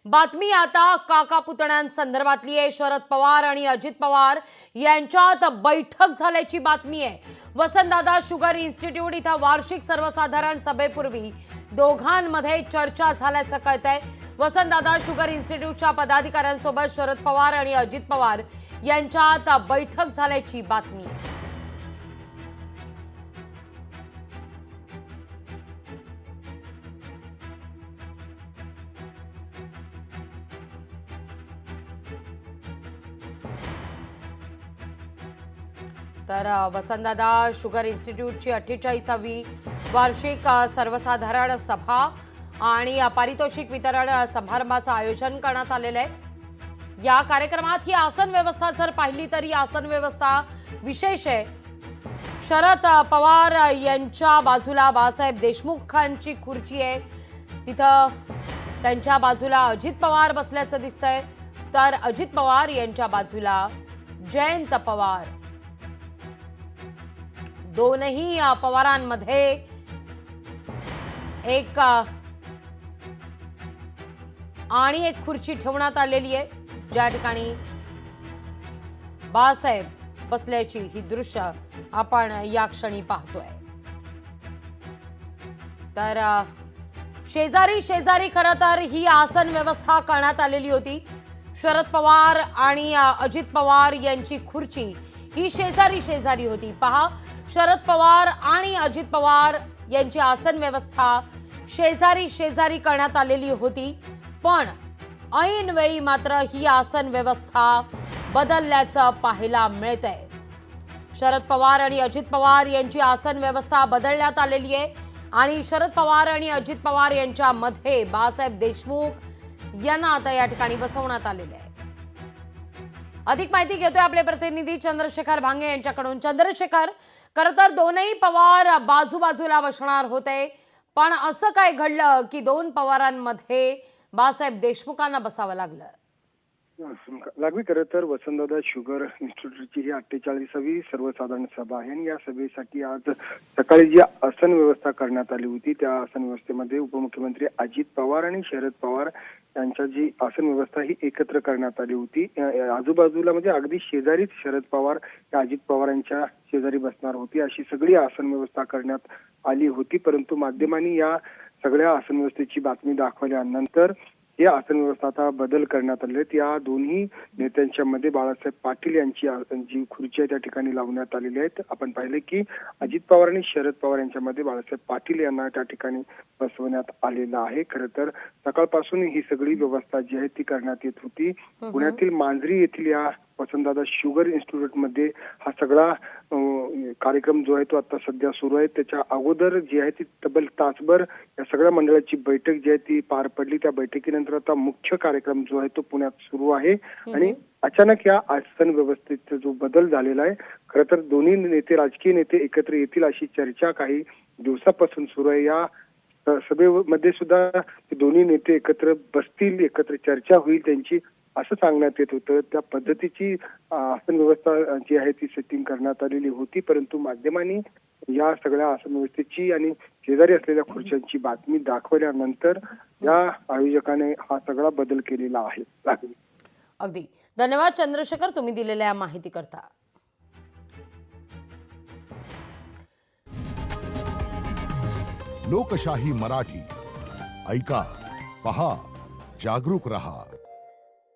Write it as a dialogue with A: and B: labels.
A: बातमी आता काका पुतण्यांसंदर्भातली आहे। शरद पवार आणि अजित पवार यांच्यात बैठक झाल्याची बातमी आहे। वसंतदादा शुगर इन्स्टिट्यूट इथं वार्षिक सर्वसाधारण सभेपूर्वी दोघांमध्ये चर्चा झाल्याचं कळतंय। वसंतदादा शुगर इन्स्टिट्यूटच्या पदाधिकाऱ्यांसोबत शरद पवार आणि अजित पवार यांच्यात बैठक झाल्याची बातमी आहे। तर वसंतदादा शुगर इन्स्टिट्यूटची 48वी वार्षिक सर्वसाधारण सभा आणि पारितोषिक वितरण समारंभाचं आयोजन करण्यात आलेलं आहे। या कार्यक्रमात ही आसन व्यवस्था जर पाहिली तर ही आसन व्यवस्था विशेष आहे। शरद पवार यांच्या बाजूला बाळासाहेब देशमुखांची खुर्ची आहे, तिथं त्यांच्या बाजूला अजित पवार बसल्याचं दिसतंय, तर अजित पवार यांच्या बाजूला जयंत पवार। दोनही पवारांमध्ये एक आणि एक खुर्ची ठेवण्यात आलेली आहे, ज्या ठिकाणी बाळासाहेब बसल्याची ही दृश्य आपण या क्षणी पाहतोय। तर शेजारी शेजारी खरं तर ही आसन व्यवस्था करण्यात आलेली होती। शरद पवार आणि अजित पवार यांची खुर्ची ही शेजारी शेजारी होती। पहा, शरद पवार आणि अजित पवार यांची आसन व्यवस्था शेजारी शेजारी करण्यात आलेली होती, पण ऐन वेळी मात्र ही आसन व्यवस्था बदलल्याचं पाहायला मिळतंय। शरद पवार आणि अजित पवार यांची आसन व्यवस्था बदलण्यात आलेली आहे आणि शरद पवार आणि अजित पवार यांच्यामध्ये बाळासाहेब देशमुख यांना आता या ठिकाणी बसवण्यात आलेले आहे। अधिक माहिती घेतोय आपले प्रतिनिधी चंद्रशेखर भांगे यांच्याकडून। चंद्रशेखर, खरं तर दोनही पवार बाजूबाजूला बसणार होते, पण असं काय घडलं की दोन पवारांमध्ये बाळासाहेब देशमुखांना बसावं लागलं?
B: लागवी खरं तर वसंतदादा शुगर इन्स्टिट्यूटची ही 48वी सर्वसाधारण सभा आहे आणि या सभेसाठी आज सकाळी जी आसन व्यवस्था करण्यात आली होती त्या आसन व्यवस्थेमध्ये उपमुख्यमंत्री अजित पवार आणि शरद पवार यांच्या जी आसन व्यवस्था ही एकत्र करण्यात आली होती। आजूबाजूला म्हणजे अगदी शेजारीच शरद पवार या अजित पवार यांच्या शेजारी बसणार होती, अशी सगळी आसन व्यवस्था करण्यात आली होती। परंतु माध्यमांनी या सगळ्या आसन व्यवस्थेची बातमी दाखवल्यानंतर या आसन व्यवस्था आता बदल करण्यात आले। या दोन्ही नेत्यांच्या मध्ये बाळासाहेब पाटील यांची जी खुर्ची आहे त्या ठिकाणी लावण्यात आलेली आहे। आपण पाहिले की अजित पवार आणि शरद पवार यांच्यामध्ये बाळासाहेब पाटील यांना त्या ठिकाणी बसवण्यात आलेलं आहे। खरं तर सकाळपासून ही सगळी व्यवस्था जी आहे ती करण्यात येत होती। पुण्यातील मांजरी येथील या वसंतदादा शुगर इन्स्टिट्यूट मध्ये हा सगळा कार्यक्रम जो आहे तो आता सध्या सुरू आहे। त्याच्या अगोदर जी आहे ती तब्बल तासभर या सगळ्या मंडळाची बैठक जी आहे ती पार पडली। त्या बैठकीनंतर आता मुख्य कार्यक्रम जो आहे तो पुण्यात सुरू आहे आणि अचानक या आसन व्यवस्थेचा जो बदल झालेला आहे, खरं तर दोन्ही नेते राजकीय नेते एकत्र येतील अशी चर्चा काही दिवसापासून सुरू आहे। या सभेमध्ये सुद्धा दोन्ही नेते एकत्र बसतील, एकत्र चर्चा होईल त्यांची असं सांगण्यात येत होतं। त्या पद्धतीची आसन व्यवस्था जी आहे ती सेटिंग करण्यात आलेली होती, परंतु माध्यमांनी या सगळ्या आसन व्यवस्थेची आणि शेजारी असलेल्या खुर्च्यांची बातमी दाखवल्यानंतर या आयोजकाने हा सगळा बदल केलेला आहे।
A: अगदी धन्यवाद चंद्रशेखर, तुम्ही दिलेल्या माहिती करता।
C: लोकशाही मराठी ऐका, पहा, जागरूक रहा।